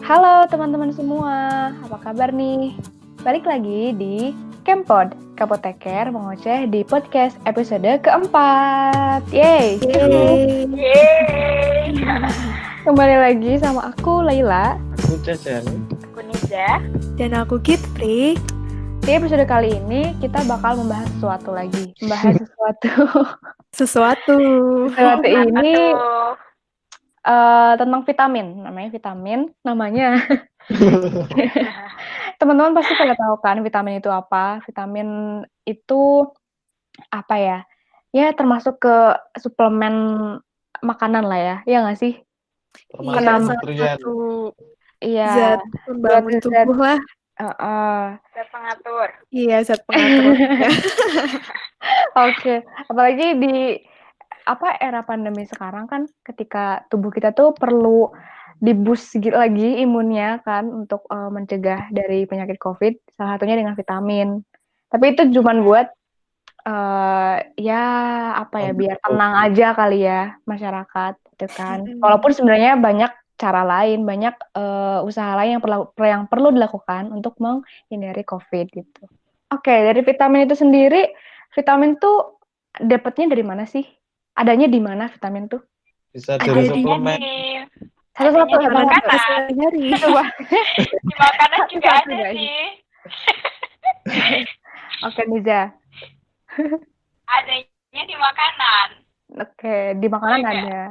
Halo teman-teman semua, apa kabar nih? Balik lagi di Kempod, Kapoteker mengoceh di podcast episode keempat. Yeay! Kembali lagi sama aku, Laila. Aku Jajan. Aku Niza. Dan aku Gitri. Di episode kali ini kita bakal membahas sesuatu lagi. Sesuatu ini tentang vitamin. Namanya. Teman-teman pasti pada tahu kan vitamin itu apa? Vitamin itu apa ya? Ya termasuk ke suplemen makanan lah ya. Iya nggak sih? Iya, salah satu zat pembangun tubuh lah. Zat pengatur. Iya, zat pengatur. Oke. Apalagi di era pandemi sekarang kan, ketika tubuh kita tuh perlu di-boost lagi imunnya kan untuk mencegah dari penyakit COVID, salah satunya dengan vitamin. Tapi itu cuman buat biar tenang aja kali ya masyarakat gitu kan. Walaupun sebenarnya banyak cara lain, banyak usaha lain yang perlu dilakukan untuk menghindari COVID gitu. Oke, dari vitamin itu sendiri, vitamin tuh dapatnya dari mana sih? Adanya di mana vitamin tuh? Bisa dari suplemen. Satu-satu di makanan. Di makanan juga ada sih. Oke, Niza. Adanya di makanan. Oke, di makanan ada.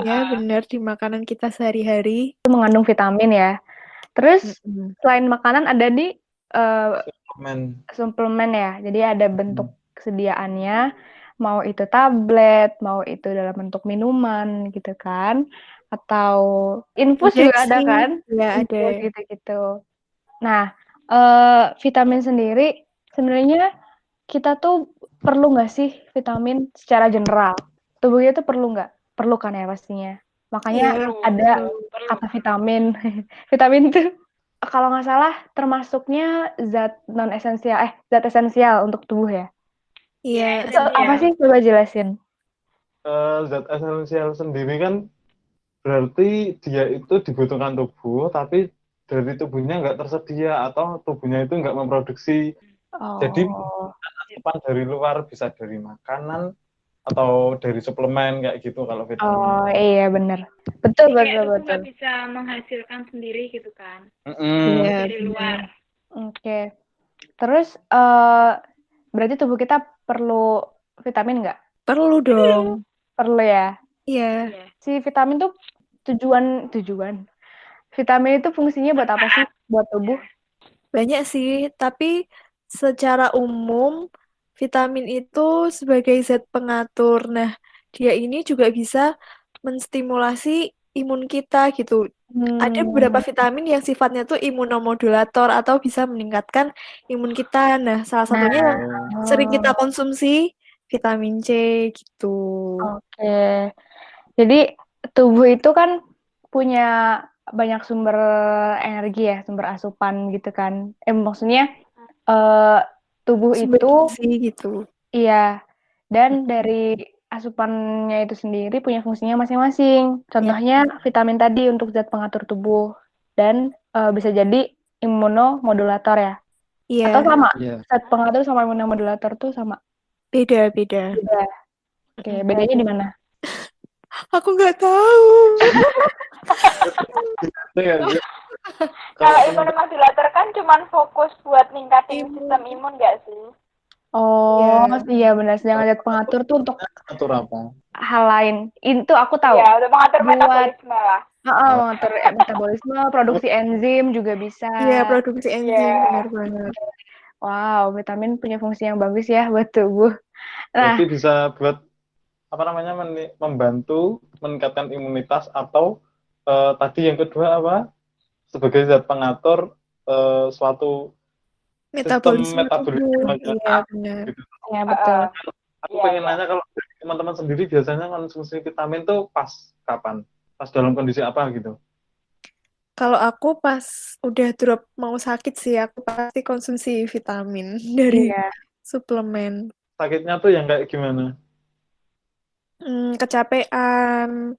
Ya, benar, di makanan kita sehari-hari. Itu mengandung vitamin ya. Terus selain makanan ada di suplemen ya. Jadi ada bentuk kesediaannya, mau itu tablet, mau itu dalam bentuk minuman gitu kan, atau infus juga ada kan? Ya, ada. Gitu-gitu. Nah, vitamin sendiri sebenarnya kita tuh perlu nggak sih vitamin secara general? Tubuhnya tuh perlu nggak? Perlu kan ya pastinya. Makanya ada kata vitamin. Vitamin tuh kalau nggak salah termasuknya zat esensial untuk tubuh ya. Iya. Itu apa sih? Coba jelasin. Zat esensial sendiri kan berarti dia itu dibutuhkan tubuh, tapi dari tubuhnya nggak tersedia atau tubuhnya itu nggak memproduksi. Jadi asupan dari luar bisa dari makanan atau dari suplemen kayak gitu kalau vitamin. Oh iya benar. Betul. Nggak bisa menghasilkan sendiri gitu kan. Dari luar. Oke. Terus berarti tubuh kita perlu vitamin nggak? Perlu dong. Perlu ya? Iya. Si vitamin tuh tujuan. Vitamin itu fungsinya buat apa sih? Buat tubuh? Banyak sih, tapi secara umum vitamin itu sebagai zat pengatur. Nah, dia ini juga bisa menstimulasi imun kita gitu. Ada beberapa vitamin yang sifatnya tuh imunomodulator atau bisa meningkatkan imun kita. Nah, salah satunya yang sering kita konsumsi vitamin C gitu. Oke. Jadi tubuh itu kan punya banyak sumber energi ya, sumber asupan gitu kan. Maksudnya tubuh sumber itu gizi gitu. Iya. Dan dari asupannya itu sendiri punya fungsinya masing-masing. Contohnya vitamin tadi untuk zat pengatur tubuh dan bisa jadi imunomodulator ya. Iya. Atau sama? Zat pengatur sama imunomodulator tuh sama? Beda. Oke, bedanya di mana? Aku nggak tahu. Kalau imunomodulator kan cuma fokus buat ningkatin sistem imun nggak sih? Oh, iya benar. Sedangkan zat pengatur tuh untuk atur apa? Hal lain. Itu aku tahu. Iya, untuk mengatur metabolisme lah. Mengatur metabolisme, produksi enzim juga bisa. Iya, produksi enzim, benar banget. Wow, vitamin punya fungsi yang bagus ya buat tubuh. Nah, jadi bisa buat membantu meningkatkan imunitas atau tadi yang kedua apa? Sebagai zat pengatur suatu metabolisme tubuh. Iya, benar. Gitu. Iya, betul. Aku pengen nanya kalau teman-teman sendiri biasanya konsumsi vitamin tuh pas kapan? Pas dalam kondisi apa gitu? Kalau aku pas udah drop mau sakit sih, aku pasti konsumsi vitamin dari suplemen. Sakitnya tuh yang kayak gimana? Kecapean,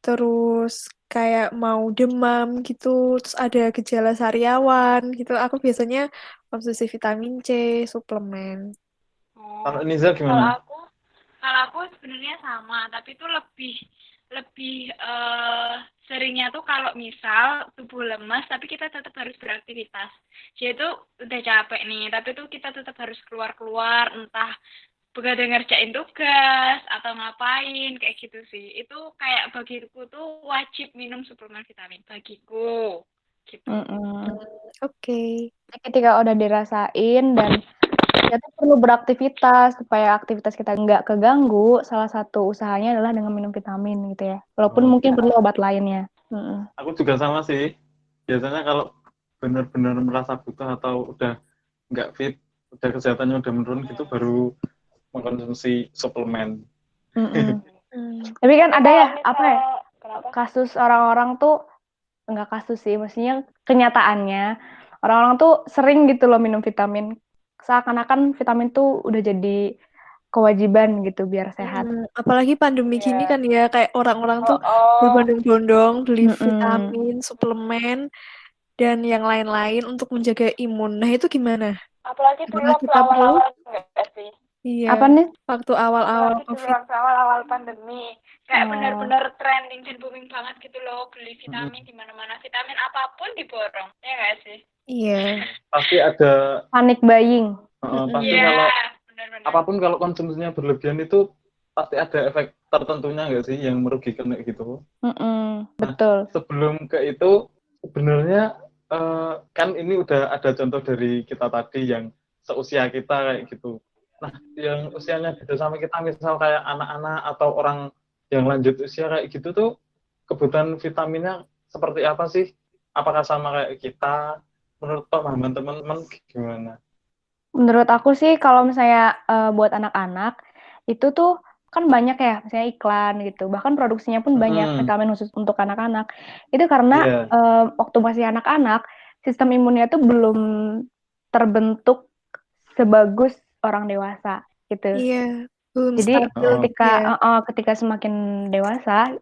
terus kayak mau demam gitu, terus ada gejala sariawan gitu, aku biasanya konsumsi vitamin C, suplemen. Kalau Niza Kalau gimana? aku sebenarnya sama, tapi itu lebih lebih seringnya tuh kalau misal tubuh lemas tapi kita tetap harus beraktivitas. Jadi itu udah capek nih, tapi tuh kita tetap harus keluar-keluar, entah begadang ngerjain tugas atau ngapain kayak gitu sih. Itu kayak bagiku tuh wajib minum suplemen vitamin bagiku gitu. Oke. Ketika udah dirasain dan kita tuh perlu beraktivitas supaya aktivitas kita nggak keganggu, salah satu usahanya adalah dengan minum vitamin gitu ya. Walaupun mungkin perlu obat lainnya. Aku juga sama sih. Biasanya kalau benar-benar merasa butuh atau udah nggak fit, udah kesehatannya udah menurun gitu, baru mengkonsumsi suplemen. Tapi kan ada ya, apa ya, kasus orang-orang tuh, enggak kasus sih, maksudnya kenyataannya, orang-orang tuh sering gitu loh minum vitamin. Seakan-akan vitamin tuh udah jadi kewajiban gitu biar sehat. Apalagi pandemi gini kan ya, kayak orang-orang tuh berbondong-bondong beli vitamin, suplemen, dan yang lain-lain untuk menjaga imun. Nah, itu gimana? Apalagi dulu Apakah waktu kita perlu? awal-awal enggak sih? Iya, Apa nih? waktu awal-awal Apalagi dulu COVID. waktu awal-awal pandemi. Kayak benar-benar trending dan booming banget gitu loh, beli vitamin di mana-mana. Vitamin apapun diborong. Ya nggak sih? Iya. Pasti ada Panic buying. pasti Iya, kalau benar-benar. apapun kalau konsumsinya berlebihan itu pasti ada efek tertentunya nggak sih yang merugikan kayak gitu. Betul. Sebelum ke itu sebenarnya kan ini udah ada contoh dari kita tadi yang seusia kita kayak gitu. Nah, yang usianya beda sama kita, misal kayak anak-anak atau orang yang lanjut usia kayak gitu tuh, kebutuhan vitaminnya seperti apa sih? Apakah sama kayak kita? Menurut pemahaman teman-teman gimana? Menurut aku sih kalau misalnya buat anak-anak itu tuh kan banyak ya, misalnya iklan gitu. Bahkan produksinya pun banyak vitamin khusus untuk anak-anak. Itu karena waktu masih anak-anak, sistem imunnya tuh belum terbentuk sebagus orang dewasa gitu. Iya, belum Jadi stabil ketika semakin dewasa,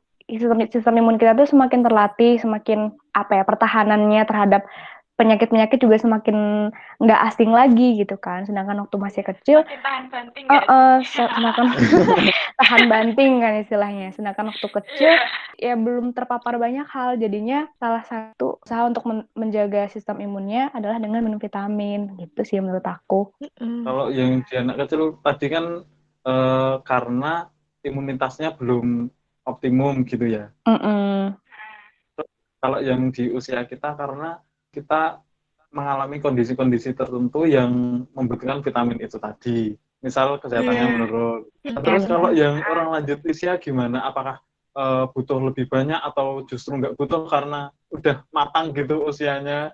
sistem imun kita tuh semakin terlatih, semakin apa ya, pertahanannya terhadap penyakit-penyakit juga semakin nggak asing lagi gitu kan. Sedangkan waktu masih kecil, tahan banting sedangkan tahan banting kan istilahnya. Sedangkan waktu kecil ya belum terpapar banyak hal. Jadinya salah satu usaha untuk menjaga sistem imunnya adalah dengan minum vitamin gitu sih menurut aku. Kalau yang di anak kecil tadi kan karena imunitasnya belum optimum gitu ya. Kalau yang di usia kita karena kita mengalami kondisi-kondisi tertentu yang membutuhkan vitamin itu tadi. Misal kesehatannya menurun. Terus kalau yang orang lanjut usia gimana? Apakah butuh lebih banyak atau justru nggak butuh karena udah matang gitu usianya?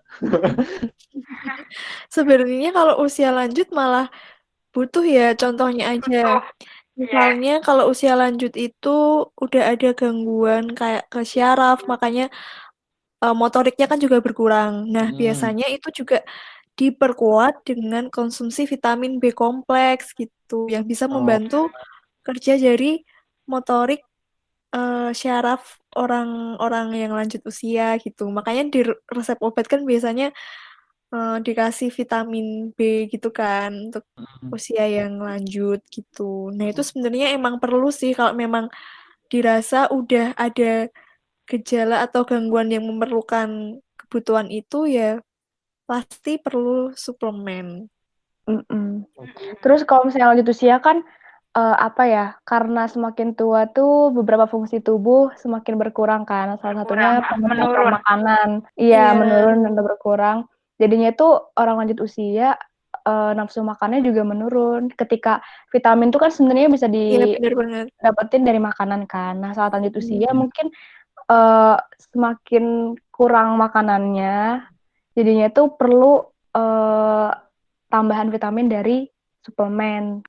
Sebenarnya kalau usia lanjut malah butuh ya, contohnya aja. Misalnya kalau usia lanjut itu udah ada gangguan kayak ke syaraf, makanya motoriknya kan juga berkurang. Nah, biasanya itu juga diperkuat dengan konsumsi vitamin B kompleks gitu, yang bisa membantu kerja dari motorik syaraf orang-orang yang lanjut usia gitu. Makanya di resep obat kan biasanya dikasih vitamin B gitu kan untuk usia yang lanjut gitu. Nah, itu sebenarnya emang perlu sih kalau memang dirasa udah ada gejala atau gangguan yang memerlukan kebutuhan itu ya pasti perlu suplemen. Terus kalau misalnya lanjut usia kan apa ya, karena semakin tua tuh beberapa fungsi tubuh semakin berkurang kan. Salah satunya pengelolaan makanan. Iya, menurun dan berkurang. Jadinya tuh orang lanjut usia nafsu makannya juga menurun. Ketika vitamin tuh kan sebenarnya bisa didapetin dari makanan kan. Nah, saat lanjut usia mungkin semakin kurang makanannya, jadinya tuh perlu tambahan vitamin dari suplemen.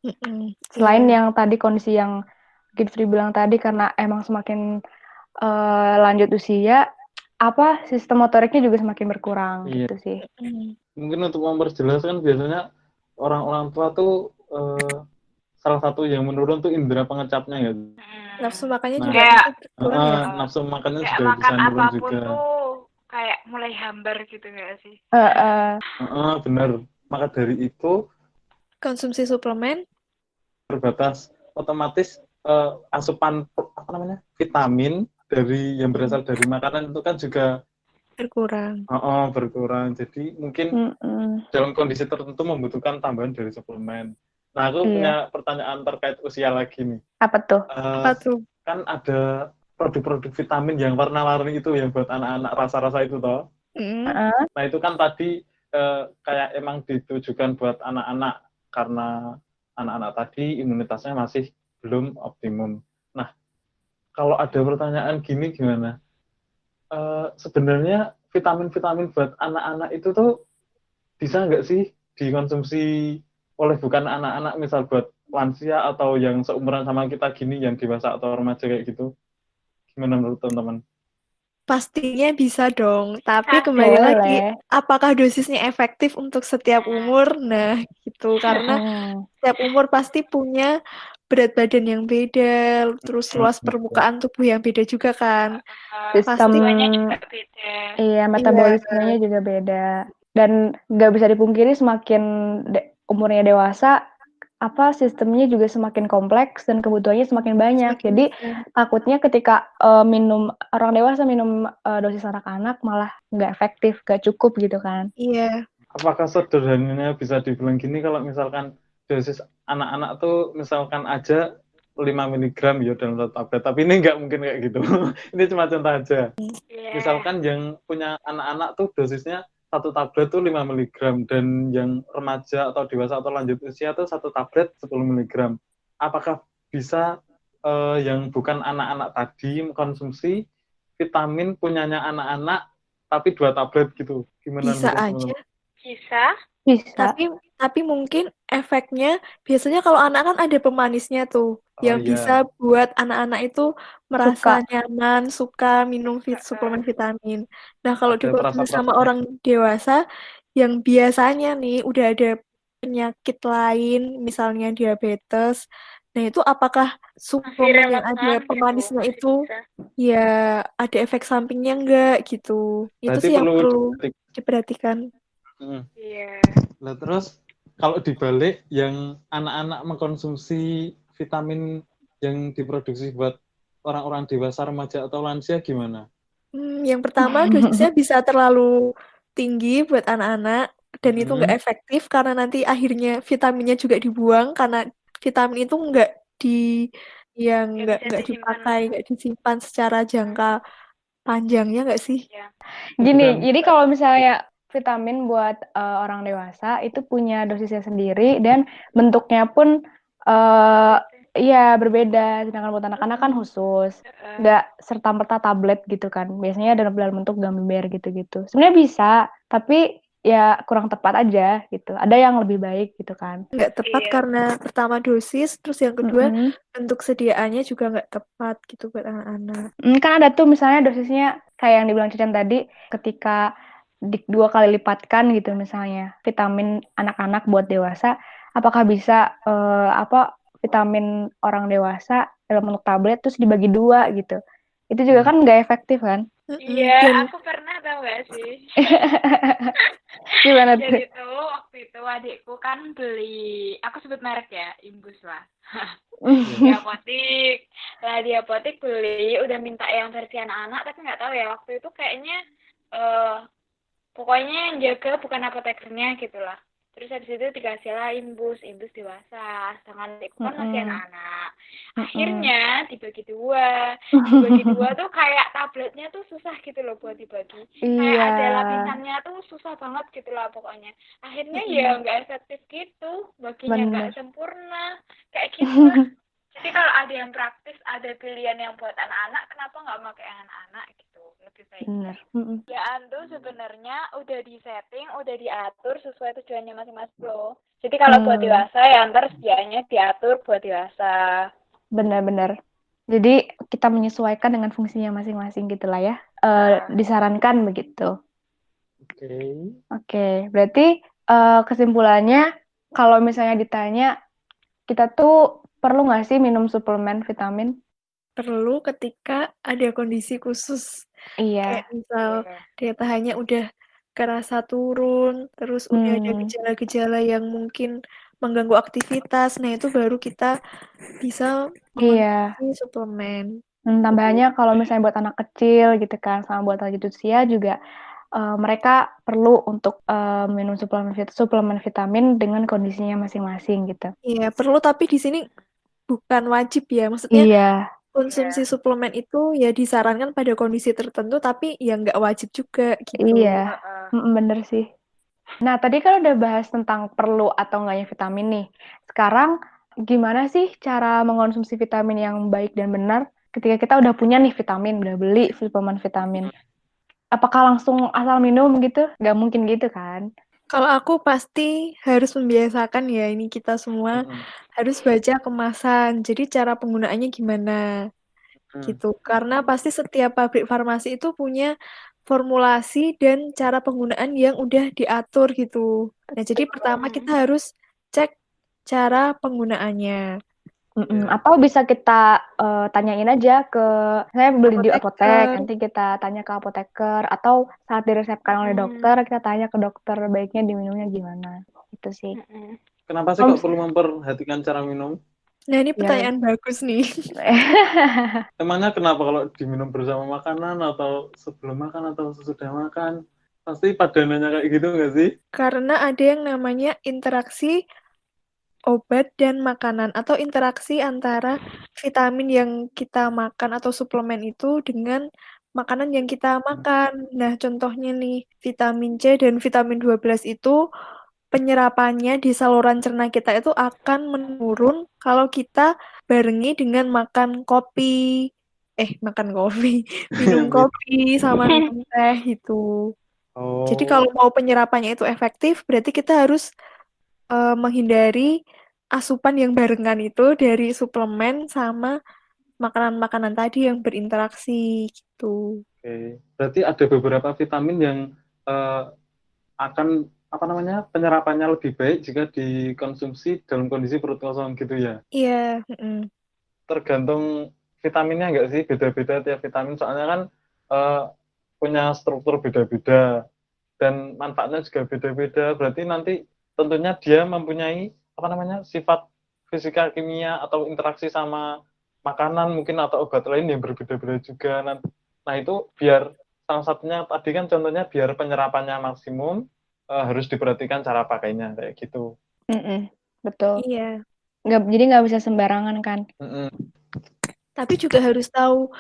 Selain yang tadi kondisi yang Gidfri bilang tadi, karena emang semakin lanjut usia, sistem motoriknya juga semakin berkurang gitu sih. Mungkin untuk memperjelas kan biasanya orang-orang tua tuh salah satu yang menurun tuh indera pengecapnya ya. Nafsu makannya Nah, juga Kayak pasti berkurang ya. nafsu makannya kayak juga bisa makan menurun apapun juga. tuh kayak mulai hambar gitu nggak sih? Benar. Maka dari itu Konsumsi suplemen terbatas, otomatis asupan apa namanya vitamin dari yang berasal dari makanan itu kan juga berkurang. berkurang. Jadi mungkin dalam kondisi tertentu membutuhkan tambahan dari suplemen. Nah, aku punya pertanyaan terkait usia lagi nih. Apa tuh? Apa tuh? Kan ada produk-produk vitamin yang warna-warni itu yang buat anak-anak rasa-rasa itu toh. Nah, itu kan tadi kayak emang ditujukan buat anak-anak karena anak-anak tadi imunitasnya masih belum optimum. Nah, kalau ada pertanyaan gini gimana? Sebenarnya vitamin-vitamin buat anak-anak itu tuh bisa nggak sih dikonsumsi oleh bukan anak-anak, misal buat lansia atau yang seumuran sama kita gini, yang dewasa atau remaja kayak gitu? Gimana menurut teman-teman? Pastinya bisa dong, tapi Bisa. kembali lagi, Boleh. apakah dosisnya efektif untuk setiap umur? Nah, gitu. Karena setiap umur pasti punya berat badan yang beda, terus luas permukaan tubuh yang beda juga kan. Sistem Semuanya juga beda. Iya, metabolismenya juga beda. Dan nggak bisa dipungkiri semakin umurnya dewasa, sistemnya juga semakin kompleks dan kebutuhannya semakin banyak. Jadi takutnya ketika orang dewasa minum dosis anak-anak malah nggak efektif, nggak cukup gitu kan. Iya. Apakah sederhananya bisa dibilang gini, kalau misalkan dosis anak-anak tuh misalkan aja 5 mg ya dalam satu tablet, tapi ini nggak mungkin kayak gitu. Ini cuma contoh aja. Misalkan yang punya anak-anak tuh dosisnya satu tablet tuh 5 mg, dan yang remaja atau dewasa atau lanjut usia tuh satu tablet 10 mg. Apakah bisa yang bukan anak-anak tadi mengkonsumsi vitamin punyanya anak-anak tapi 2 tablet gitu? Gimana Bisa menurut aja. teman-teman? Bisa. Tapi mungkin efeknya biasanya kalau anak kan ada pemanisnya tuh, yang bisa buat anak-anak itu merasa nyaman, suka minum suplemen vitamin. Nah, kalau Ada dikonsumsi sama perasa-perasanya. orang dewasa yang biasanya nih udah ada penyakit lain, misalnya diabetes. Nah, itu apakah suplemen yang ada pemanisnya itu ya ada efek sampingnya enggak gitu. Itu Berarti sih yang perlu perlu diperhatikan. Nah, terus kalau dibalik, yang anak-anak mengkonsumsi vitamin yang diproduksi buat orang-orang dewasa, remaja atau lansia gimana? Yang pertama dosisnya bisa terlalu tinggi buat anak-anak dan itu nggak efektif karena nanti akhirnya vitaminnya juga dibuang karena vitamin itu nggak dipakai, nggak disimpan secara jangka panjangnya nggak sih? Gini, jadi kalau misalnya vitamin buat orang dewasa itu punya dosisnya sendiri dan bentuknya pun berbeda. Sedangkan buat anak-anak kan khusus, nggak serta-merta tablet gitu kan. Biasanya dalam bentuk gambar gitu-gitu. Sebenarnya bisa, tapi ya kurang tepat aja gitu. Ada yang lebih baik gitu kan. Nggak tepat karena pertama dosis, terus yang kedua bentuk sediaannya juga nggak tepat gitu buat anak-anak. Kan ada tuh misalnya dosisnya kayak yang dibilang Cican tadi, ketika 2 kali lipatkan gitu misalnya vitamin anak-anak buat dewasa, apakah bisa vitamin orang dewasa dalam bentuk tablet terus dibagi 2 gitu. Itu juga kan nggak efektif kan? Iya, aku pernah tahu gak sih? Gimana tuh? Jadi tuh waktu itu adikku kan beli, aku sebut merek ya, Imbus lah. Di apotik. Nah, di apotik beli, udah minta yang versi anak-anak, tapi nggak tahu ya, waktu itu kayaknya pokoknya yang jaga bukan apotekernya gitu lah. Terus habis itu dikasihlah imbus dewasa, sedangkan adikku kan masih anak-anak. Akhirnya dibagi 2 tuh kayak tabletnya tuh susah gitu loh buat dibagi. Kayak ada lapisannya tuh susah banget gitu lah pokoknya. Akhirnya ya nggak efektif gitu, baginya nggak sempurna, kayak gitu lah. Jadi kalau ada yang praktis, ada pilihan yang buat anak-anak, kenapa nggak pakai yang anak-anak gitu, lebih baik. Ya tuh sebenarnya udah disetting, udah diatur sesuai tujuannya masing-masing loh. Jadi kalau buat dewasa ya ntar sediaannya diatur buat dewasa. Benar-benar. Jadi kita menyesuaikan dengan fungsinya masing-masing gitulah ya. Disarankan begitu. Oke. Berarti kesimpulannya kalau misalnya ditanya kita tuh perlu nggak sih minum suplemen vitamin? Perlu ketika ada kondisi khusus. Iya. Kayak misal daya tahannya udah kerasa turun, terus udah ada gejala-gejala yang mungkin mengganggu aktivitas. Nah, itu baru kita bisa Iya. mengonsumsi suplemen. Tambahannya kalau misalnya buat anak kecil gitu kan, sama buat lanjut usia juga mereka perlu untuk minum suplemen vitamin dengan kondisinya masing-masing gitu. Iya, perlu, tapi di sini bukan wajib ya. Maksudnya Iya, konsumsi suplemen itu ya disarankan pada kondisi tertentu, tapi ya nggak wajib juga gitu. iya, bener sih. Nah, tadi kan udah bahas tentang perlu atau enggaknya vitamin nih. Sekarang gimana sih cara mengonsumsi vitamin yang baik dan benar ketika kita udah punya nih vitamin, udah beli suplemen vitamin? Apakah langsung asal minum gitu? Nggak mungkin gitu kan? Kalau aku pasti harus membiasakan ya, ini kita semua harus baca kemasan. Jadi cara penggunaannya gimana gitu. Karena pasti setiap pabrik farmasi itu punya formulasi dan cara penggunaan yang udah diatur gitu. Nah, jadi pertama kita harus cek cara penggunaannya. Atau bisa kita tanyain aja ke, saya beli di apotek, Apoteker. nanti kita tanya ke apoteker, atau saat diresepkan oleh dokter, kita tanya ke dokter baiknya diminumnya gimana. Itu sih. Kenapa sih kok perlu memperhatikan cara minum? Nah, ini Ya. pertanyaan bagus nih. Emangnya kenapa kalau diminum bersama makanan atau sebelum makan atau sesudah makan? Pasti pada nanya kayak gitu nggak sih? Karena ada yang namanya interaksi obat dan makanan atau interaksi antara vitamin yang kita makan atau suplemen itu dengan makanan yang kita makan. Nah, contohnya nih, vitamin C dan vitamin 12 itu penyerapannya di saluran cerna kita itu akan menurun kalau kita barengi dengan makan kopi. Makan kopi. Minum kopi sama minum teh gitu. Jadi Oh, kalau mau penyerapannya itu efektif, berarti kita harus menghindari asupan yang barengan itu dari suplemen sama makanan-makanan tadi yang berinteraksi gitu. oke. Berarti ada beberapa vitamin yang akan penyerapannya lebih baik jika dikonsumsi dalam kondisi perut kosong gitu ya. Iya. Tergantung vitaminnya nggak sih, beda-beda tiap vitamin, soalnya kan punya struktur beda-beda dan manfaatnya juga beda-beda. Berarti nanti tentunya dia mempunyai sifat fisika kimia atau interaksi sama makanan mungkin atau obat lain yang berbeda-beda juga. Nah itu biar salah satunya tadi kan contohnya biar penyerapannya maksimum, harus diperhatikan cara pakainya kayak gitu. Betul. Iya. Jadi nggak bisa sembarangan kan? Tapi juga harus tahu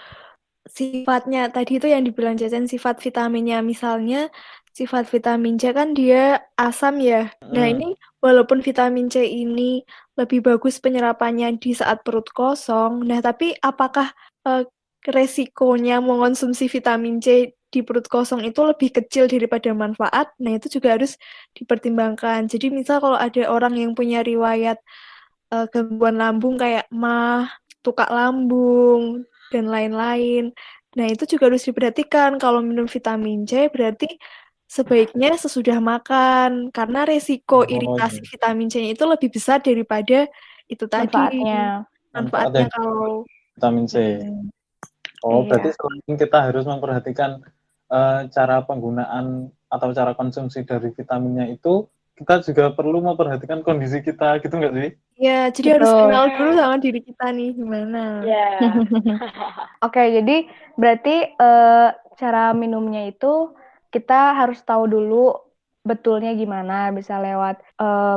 sifatnya. Tadi itu yang dibilang Cecen, sifat vitaminnya. Misalnya sifat vitamin C kan dia asam ya. Nah, ini walaupun vitamin C ini lebih bagus penyerapannya di saat perut kosong, nah tapi apakah resikonya mengonsumsi vitamin C di perut kosong itu lebih kecil daripada manfaat? Nah, itu juga harus dipertimbangkan. Jadi misal kalau ada orang yang punya riwayat gangguan lambung kayak MAH, tukak lambung, dan lain-lain. Nah, itu juga harus diperhatikan. Kalau minum vitamin C berarti sebaiknya sesudah makan, karena resiko iritasi vitamin C-nya itu lebih besar daripada itu tadi. Manfaatnya kalau vitamin C. Berarti selain kita harus memperhatikan cara penggunaan atau cara konsumsi dari vitaminnya itu, kita juga perlu memperhatikan kondisi kita, gitu nggak sih? Ya, jadi harus kenal dulu sama diri kita nih, gimana. Oke, jadi berarti cara minumnya itu kita harus tahu dulu betulnya gimana, bisa lewat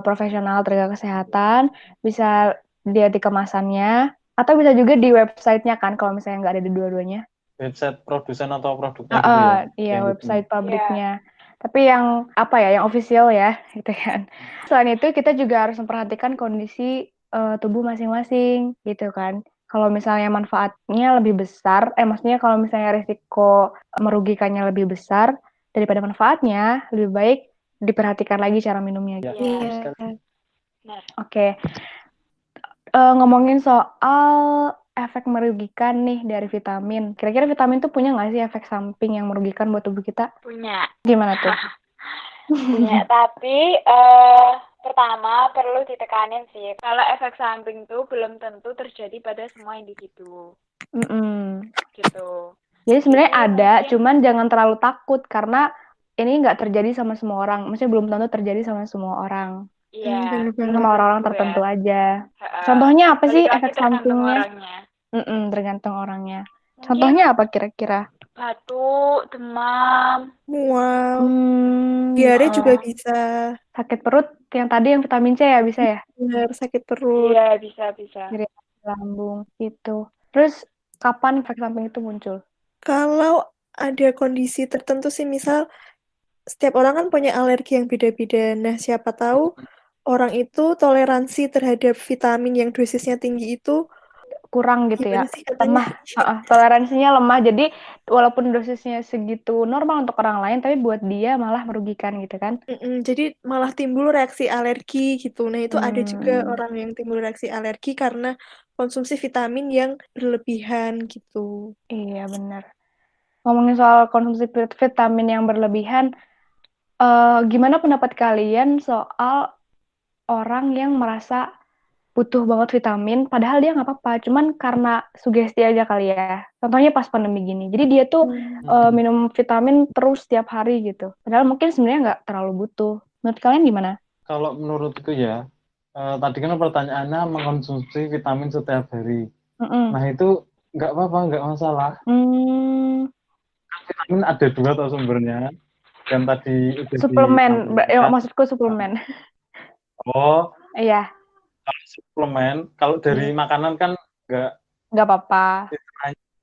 profesional tenaga kesehatan, bisa lihat di kemasannya, atau bisa juga di websitenya kan, kalau misalnya nggak ada di dua-duanya. Website produsen atau produknya gitu ya? Iya, website pabriknya. Tapi yang yang official ya, gitu kan. Selain itu kita juga harus memperhatikan kondisi tubuh masing-masing, gitu kan. Kalau misalnya manfaatnya lebih besar, maksudnya kalau misalnya risiko merugikannya lebih besar daripada manfaatnya, lebih baik diperhatikan lagi cara minumnya. Iya. Oke. Ngomongin soal efek merugikan nih dari vitamin. Kira-kira vitamin tuh punya nggak sih efek samping yang merugikan buat tubuh kita? Punya. Gimana tuh? Punya, tapi Pertama, perlu ditekanin sih, kalau efek samping tuh belum tentu terjadi pada semua individu, gitu. Jadi sebenarnya Jadi ada, mungkin cuman jangan terlalu takut karena ini nggak terjadi sama semua orang. Maksudnya belum tentu terjadi sama semua orang. iya, Bener belum banget. Sama orang-orang tentu ya. tertentu aja. Ha-ha. Contohnya apa sih Balik lagi efek tergantung sampingnya? orangnya. Tergantung orangnya. Mungkin Contohnya apa kira-kira? batuk, demam, Mual. Hmm, Diare juga heeh. bisa. sakit perut yang tadi yang vitamin C ya bisa ya? Bener, sakit perut. Iya, bisa. Nyeri lambung gitu. Terus kapan efek samping itu muncul? Kalau ada kondisi tertentu sih, misal setiap orang kan punya alergi yang beda-beda. Nah, siapa tahu orang itu toleransi terhadap vitamin yang dosisnya tinggi itu Kurang gitu ya, gimana sih katanya? lemah. Toleransinya lemah. Jadi walaupun dosisnya segitu normal untuk orang lain, tapi buat dia malah merugikan gitu kan? Jadi malah timbul reaksi alergi gitu. Nah, itu ada juga Hmm, orang yang timbul reaksi alergi karena konsumsi vitamin yang berlebihan gitu. iya benar. Ngomongin soal konsumsi vitamin yang berlebihan, gimana pendapat kalian soal orang yang merasa butuh banget vitamin, padahal dia nggak apa-apa, cuman karena sugesti aja kali ya. Contohnya pas pandemi gini. Jadi dia tuh minum vitamin terus setiap hari gitu. Padahal mungkin sebenarnya nggak terlalu butuh. Menurut kalian gimana? Kalau menurutku ya, tadi kan pertanyaannya mengkonsumsi vitamin setiap hari. Mm-mm. Nah itu nggak apa-apa, nggak masalah. Hmm, Vitamin ada dua atau sumbernya. Dan tadi udah suplemen, disampaikan. maksudku suplemen. Oh, Iya, kalau suplemen, kalau dari makanan kan nggak apa-apa.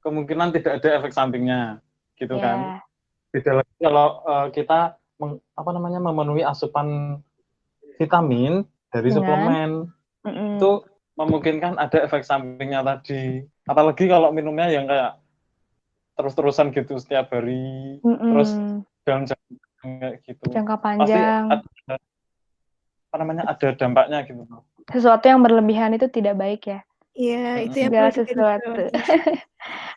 kemungkinan tidak ada efek sampingnya, gitu kan. Ya, Beda lagi kalau kita memenuhi asupan vitamin dari dengan suplemen, mm-mm. itu memungkinkan ada efek sampingnya tadi. Apalagi kalau minumnya yang kayak terus-terusan gitu setiap hari, terus dalam jangka gitu, jangka pasti panjang. ada dampaknya gitu. Sesuatu yang berlebihan itu tidak baik ya. Iya, itu yang Segala perlu sesuatu digarisbawahi.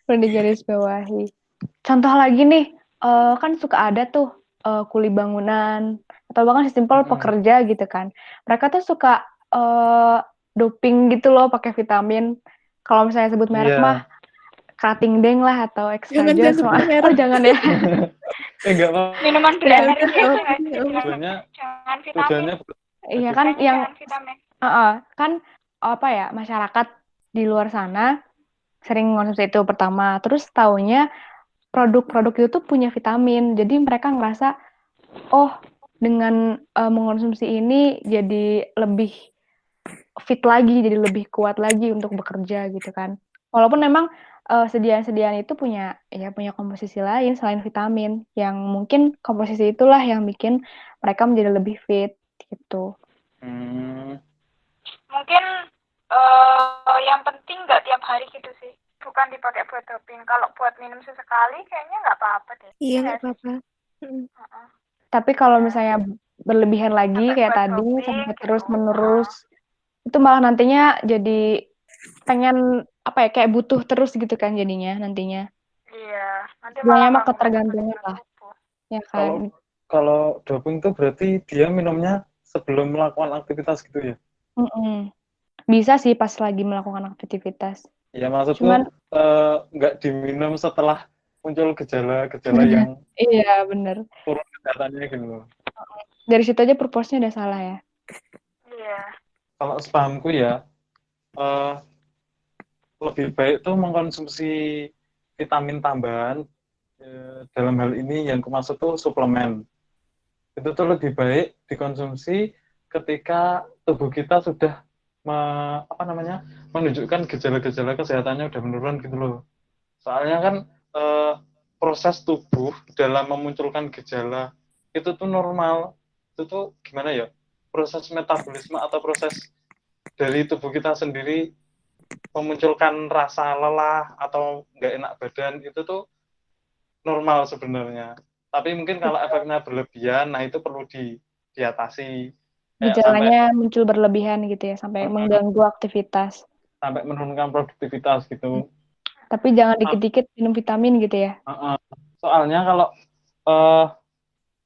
perlu digarisbawahi. Contoh lagi nih, kan suka ada tuh kuli bangunan atau bahkan simpel pekerja gitu kan. Mereka tuh suka doping gitu loh pakai vitamin. Kalau misalnya sebut merek mah Krating Deng lah atau Extra Jangan Joss. sebut merek. Oh jangan ya. Enggak apa-apa. Minuman beralkohol Tujuannya jangan vitamin. Iya kan yang Jangan vitamin. kan apa ya, masyarakat di luar sana sering konsumsi itu pertama. Terus taunya produk-produk itu tuh punya vitamin. Jadi mereka ngerasa, oh dengan mengonsumsi ini jadi lebih fit lagi, jadi lebih kuat lagi untuk bekerja gitu kan. Walaupun memang sediaan-sediaan itu punya komposisi lain selain vitamin, yang mungkin komposisi itulah yang bikin mereka menjadi lebih fit gitu. Mungkin yang penting nggak tiap hari gitu sih. Bukan dipakai buat doping. Kalau buat minum sesekali kayaknya nggak apa-apa deh. Iya, nggak apa-apa. Tapi kalau misalnya berlebihan lagi Sampai kayak buat tadi doping sampai gitu. terus-menerus, itu malah nantinya jadi pengen apa ya, kayak butuh terus gitu kan jadinya nantinya. Iya, nanti Semuanya malah mah nggak ketergantungan lah, tubuh. ya kan. Kalau doping itu berarti dia minumnya sebelum melakukan aktivitas gitu ya? Bisa sih pas lagi melakukan aktivitas. Ya maksudku Cuman nggak diminum setelah muncul gejala-gejala yang iya bener. turun kesehatannya gitu loh. Dari situ aja purpose-nya udah salah ya. Iya. Kalau sepahamku ya, lebih baik tuh mengkonsumsi vitamin tambahan, dalam hal ini yang kumaksud tuh suplemen. Itu tuh lebih baik dikonsumsi ketika tubuh kita sudah menunjukkan gejala-gejala kesehatannya udah menurun gitu loh. Soalnya kan proses tubuh dalam memunculkan gejala itu tuh normal. Itu tuh gimana ya? Proses metabolisme atau proses dari tubuh kita sendiri memunculkan rasa lelah atau nggak enak badan itu tuh normal sebenarnya. Tapi mungkin kalau efeknya berlebihan, nah itu perlu diatasi. Gejalanya muncul berlebihan gitu ya, sampai mengganggu aktivitas. Sampai menurunkan produktivitas gitu. Tapi jangan dikit-dikit minum vitamin gitu ya. Soalnya kalau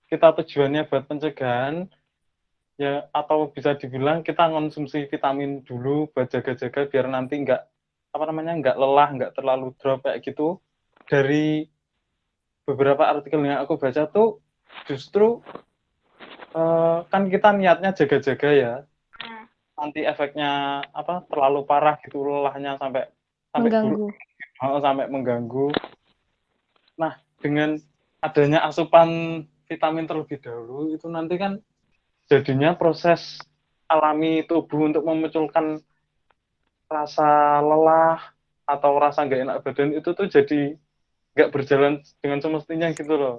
kita tujuannya buat pencegahan, ya atau bisa dibilang kita konsumsi vitamin dulu buat jaga-jaga biar nanti nggak lelah, nggak terlalu drop kayak gitu. Dari beberapa artikel yang aku baca tuh justru kan kita niatnya jaga-jaga ya, nanti efeknya terlalu parah gitu, lelahnya sampai Mengganggu. sampai mengganggu. Nah, dengan adanya asupan vitamin terlebih dahulu itu nanti kan jadinya proses alami tubuh untuk memunculkan rasa lelah atau rasa nggak enak badan itu tuh jadi nggak berjalan dengan semestinya gitu loh.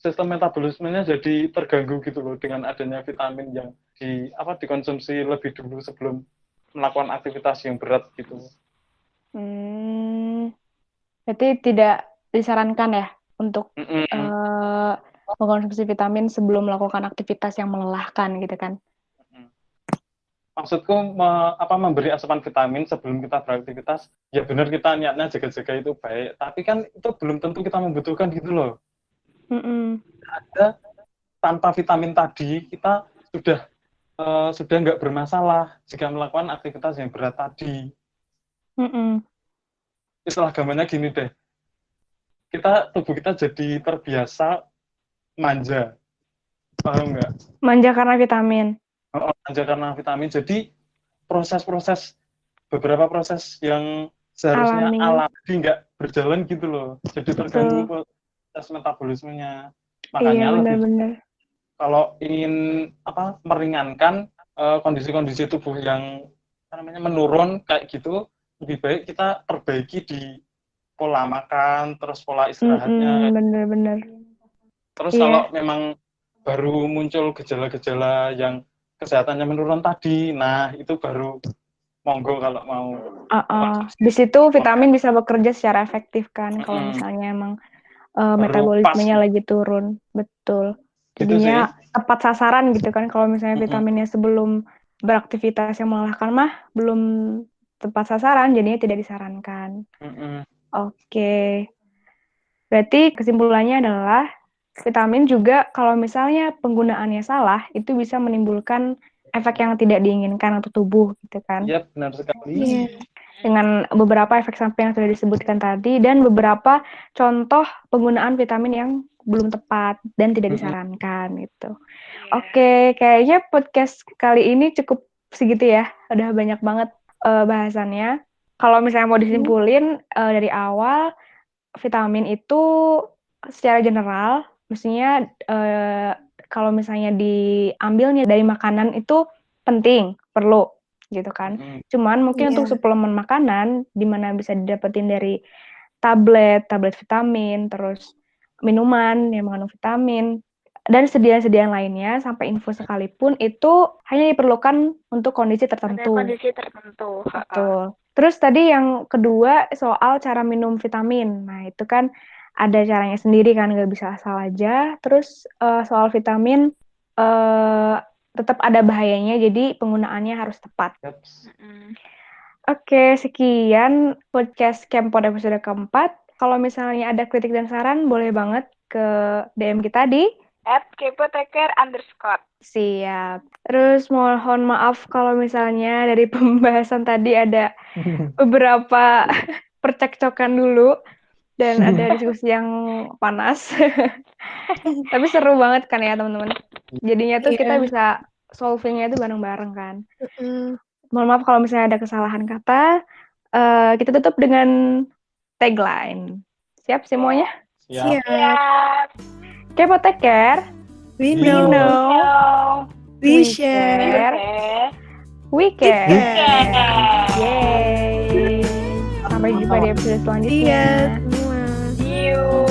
Sistem metabolismenya jadi terganggu gitu loh dengan adanya vitamin yang dikonsumsi lebih dulu sebelum melakukan aktivitas yang berat gitu. Berarti tidak disarankan ya untuk mengkonsumsi vitamin sebelum melakukan aktivitas yang melelahkan gitu kan? Maksudku memberi asupan vitamin sebelum kita beraktivitas, ya benar kita niatnya jaga-jaga itu baik, tapi kan itu belum tentu kita membutuhkan gitu loh. Ada tanpa vitamin tadi kita sudah nggak bermasalah jika melakukan aktivitas yang berat tadi. Istilah gambarnya gini deh, tubuh kita jadi terbiasa manja, paham nggak? Manja karena vitamin. Manja karena vitamin, jadi beberapa proses yang seharusnya alami nggak berjalan gitu loh, jadi terganggu proses metabolismenya. Makanya benar-benar. Kalau ingin meringankan kondisi-kondisi tubuh yang menurun kayak gitu, lebih baik kita perbaiki di pola makan, terus pola istirahatnya. Benar-benar. Terus kalau memang baru muncul gejala-gejala yang kesehatannya menurun tadi, nah itu baru monggo kalau mau. Di situ vitamin bisa bekerja secara efektif kan, kalau misalnya emang metabolismenya lagi turun, betul. Jadinya tepat sasaran gitu kan, kalau misalnya vitaminnya sebelum beraktivitas yang melelahkan mah belum tepat sasaran, jadinya tidak disarankan. Oke. Berarti kesimpulannya adalah vitamin juga kalau misalnya penggunaannya salah, itu bisa menimbulkan efek yang tidak diinginkan untuk tubuh gitu kan. Iya, benar sekali. Dengan beberapa efek samping yang sudah disebutkan tadi dan beberapa contoh penggunaan vitamin yang belum tepat dan tidak disarankan gitu. Oke, kayaknya podcast kali ini cukup segitu ya. Udah banyak banget bahasannya. Kalau misalnya mau disimpulin dari awal, vitamin itu secara general, mestinya kalau misalnya diambilnya dari makanan itu penting, perlu gitu kan. Cuman mungkin untuk suplemen makanan, di mana bisa didapetin dari tablet vitamin, terus minuman yang mengandung vitamin, dan sediaan-sediaan lainnya, sampai infus sekalipun, itu hanya diperlukan untuk kondisi tertentu. Betul. Terus tadi yang kedua, soal cara minum vitamin. Nah, itu kan ada caranya sendiri kan, nggak bisa asal aja. Terus soal vitamin, tetap ada bahayanya, jadi penggunaannya harus tepat. Oke, sekian podcast Kempod episode keempat. Kalau misalnya ada kritik dan saran, boleh banget ke DM kita di @kepoteker_. Siap. Terus mohon maaf kalau misalnya dari pembahasan tadi ada beberapa percekcokan dulu dan ada diskusi yang panas. Tapi seru banget kan ya teman-teman. Jadinya tuh kita bisa solvingnya itu bareng-bareng kan. Mohon maaf kalau misalnya ada kesalahan kata. Kita tutup dengan tagline. Siap semuanya? Siap. Kepoteker. We know. We share. We care. Yeay. Sampai jumpa di episode selanjutnya. Iya semua. See you.